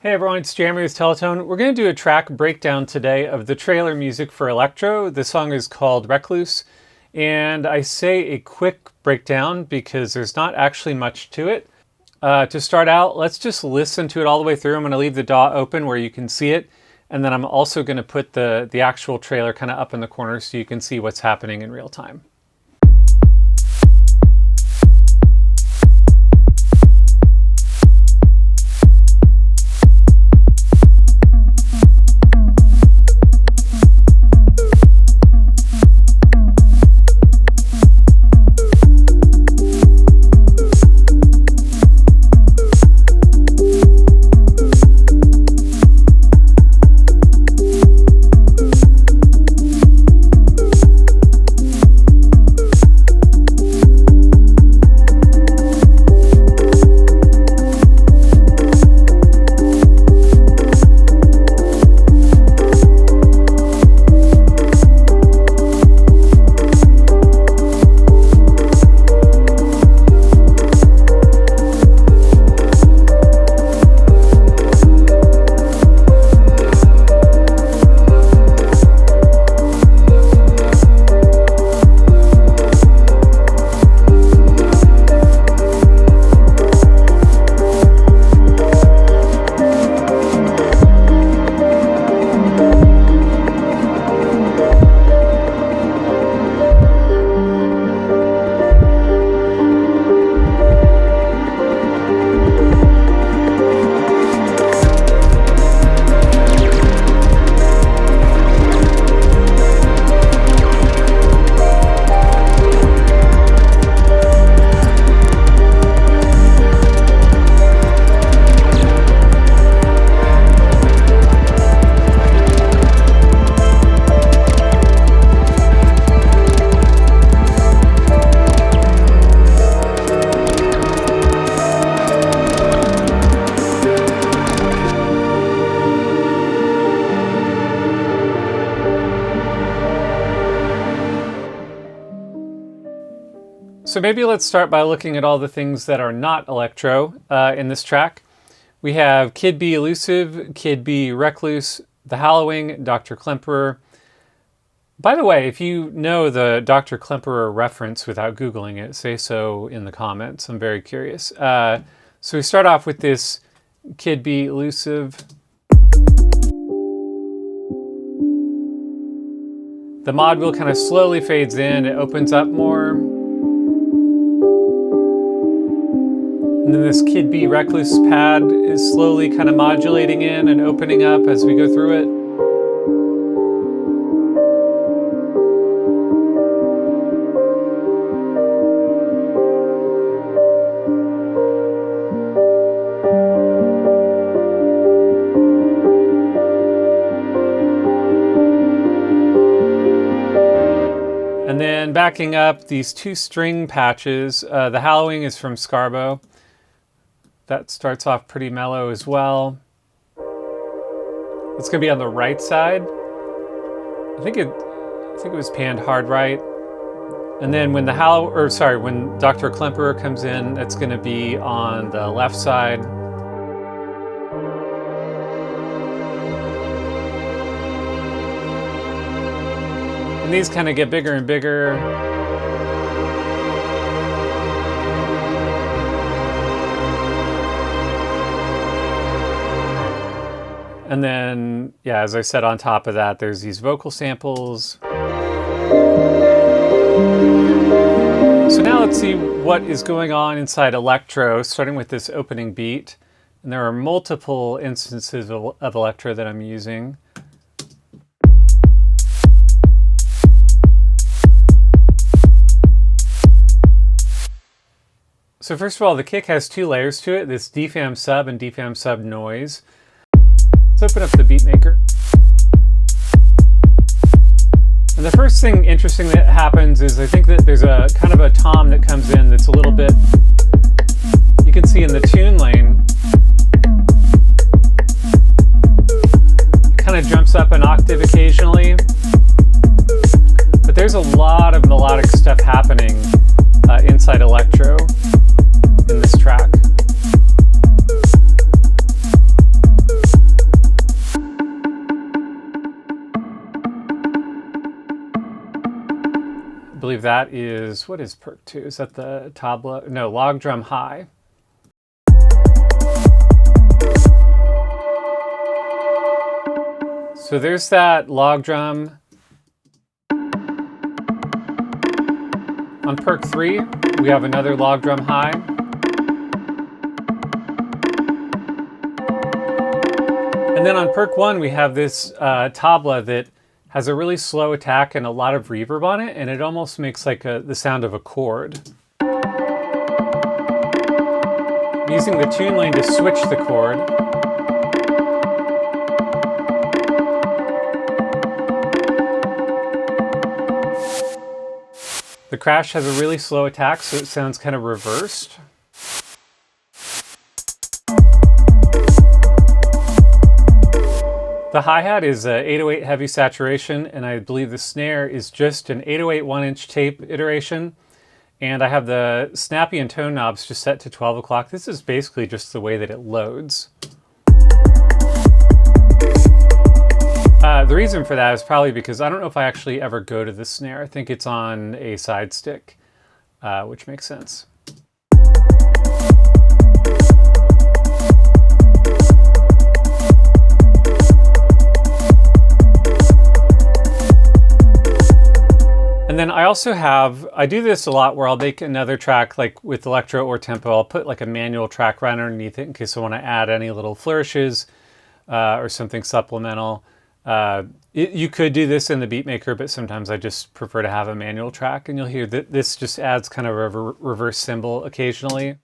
Hey everyone, it's Jeremy with Teletone. We're going to do a track breakdown today of the trailer music for Electro. The song is called Recluse, and I say a quick breakdown because there's not actually much to it. To start out, let's just listen to it all the way through. I'm going to leave the DAW open where you can see it, and then I'm also going to put the actual trailer kind of up in the corner so you can see what's happening in real time. So maybe let's start by looking at all the things that are not Electro in this track. We have Kid B Elusive, Kid B Recluse, The Hallowing, Dr. Klemperer. By the way, if you know the Dr. Klemperer reference without Googling it, say so in the comments. I'm very curious. So we start off with this Kid B Elusive. The mod wheel kind of slowly fades in, it opens up more. And then this Kid B Recluse pad is slowly kind of modulating in and opening up as we go through it. And then backing up, these two string patches. The Hallowing is from Scarbo. That starts off pretty mellow as well. It's going to be on the right side. I think it was panned hard right. And then when when Dr. Klemperer comes in, that's going to be on the left side. And these kind of get bigger and bigger. And then, yeah, as I said, on top of that, there's these vocal samples. So now let's see what is going on inside Electro, starting with this opening beat. And there are multiple instances of Electro that I'm using. So first of all, the kick has two layers to it, this defam sub and defam sub noise. Let's open up the beat maker. And the first thing interesting that happens is I think that there's a kind of a tom that comes in that's a little bit, you can see in the tune lane, it kind of jumps up an octave occasionally. But there's a lot of melodic stuff happening inside Electro in this track. believe that is, what is perk 2? Is that the tabla? No, log drum high. So there's that log drum. On perk 3, we have another log drum high. And then on perk 1, we have this tabla that has a really slow attack and a lot of reverb on it, and it almost makes like the sound of a chord. I'm using the tune lane to switch the chord. The crash has a really slow attack, so it sounds kind of reversed. The hi-hat is an 808 heavy saturation, and I believe the snare is just an 808 1-inch tape iteration. And I have the snappy and tone knobs just set to 12 o'clock. This is basically just the way that it loads. The reason for that is probably because I don't know if I actually ever go to the snare. I think it's on a side stick, which makes sense. And then I also have, I do this a lot where I'll make another track like with electro or tempo. I'll put like a manual track right underneath it in case I want to add any little flourishes or something supplemental. You could do this in the beatmaker, but sometimes I just prefer to have a manual track, and you'll hear that this just adds kind of a reverse cymbal occasionally.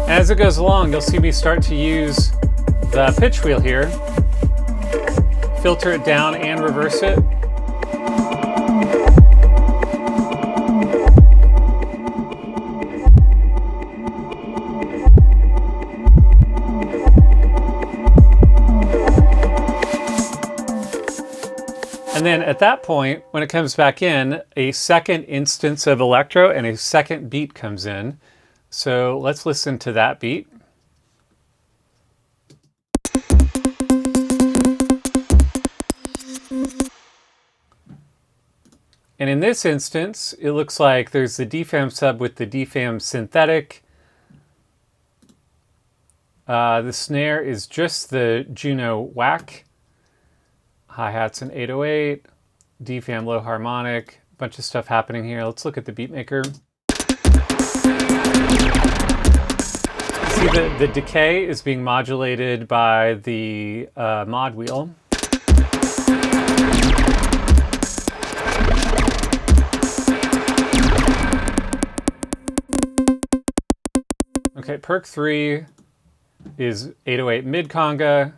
As it goes along, you'll see me start to use the pitch wheel here, filter it down and reverse it. And then at that point, when it comes back in, a second instance of electro and a second beat comes in. So let's listen to that beat. And in this instance, it looks like there's the DFAM sub with the DFAM synthetic. The snare is just the Juno whack. Hi-hat's an 808, DFAM low harmonic, a bunch of stuff happening here. Let's look at the beatmaker. See the decay is being modulated by the mod wheel. Okay, perk 3 is 808 mid conga.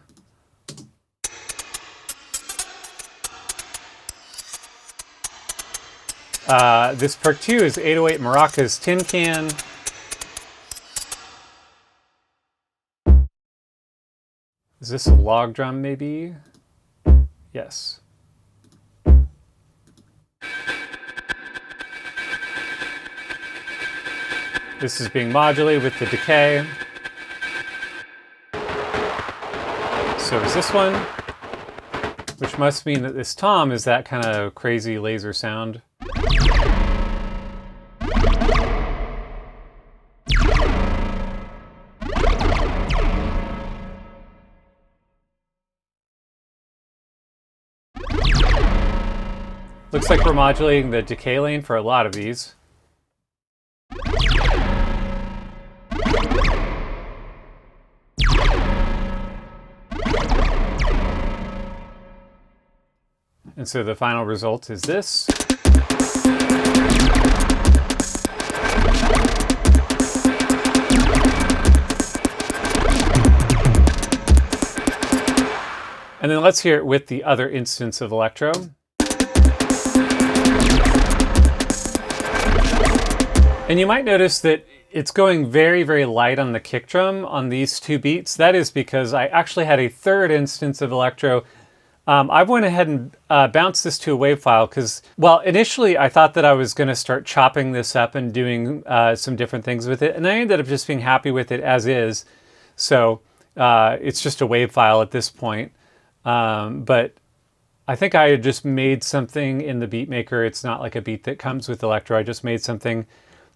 This perk 2 is 808 maracas tin can. Is this a log drum maybe? Yes. This is being modulated with the decay. So is this one, which must mean that this tom is that kind of crazy laser sound. Looks like we're modulating the decay lane for a lot of these. And so the final result is this. And then let's hear it with the other instance of electro. And you might notice that it's going very, very light on the kick drum on these two beats. That is because I actually had a third instance of electro. I went ahead and bounced this to a WAV file because, well, initially I thought that I was going to start chopping this up and doing some different things with it. And I ended up just being happy with it as is. So it's just a WAV file at this point. But I think I had just made something in the beat maker. It's not like a beat that comes with electro. I just made something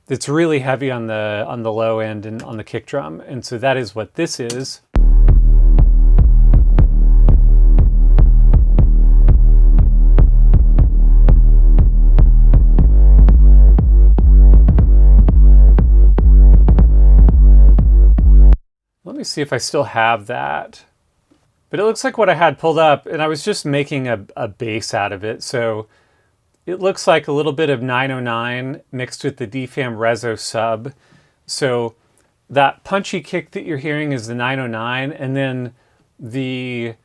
that's really heavy on the low end and on the kick drum. And so that is what this is. Let me see if I still have that. But it looks like what I had pulled up, and I was just making a bass out of it. So it looks like a little bit of 909 mixed with the DFAM Reso sub. So that punchy kick that you're hearing is the 909, and then the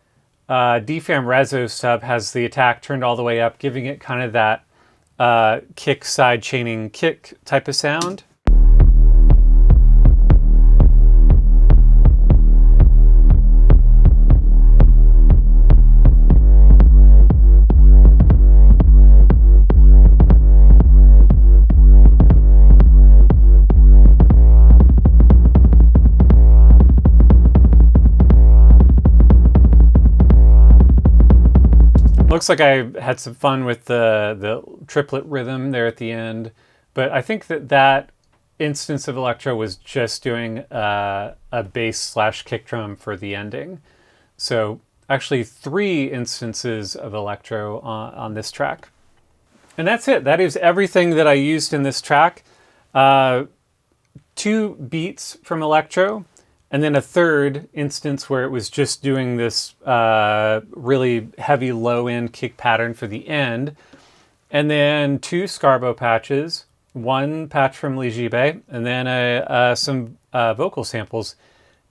DFAM Reso sub has the attack turned all the way up, giving it kind of that kick side chaining kick type of sound. Looks like I had some fun with the triplet rhythm there at the end, but I think that instance of electro was just doing a bass slash kick drum for the ending. So actually 3 instances of electro on this track. And that's it. That is everything that I used in this track. 2 beats from electro, and then a third instance where it was just doing this really heavy low-end kick pattern for the end. And then 2 Scarbo patches, 1 patch from Ligibe, and then some vocal samples.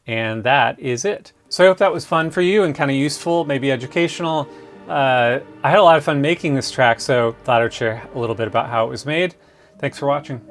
And that is it. So I hope that was fun for you and kind of useful, maybe educational. I had a lot of fun making this track, so thought I'd share a little bit about how it was made. Thanks for watching.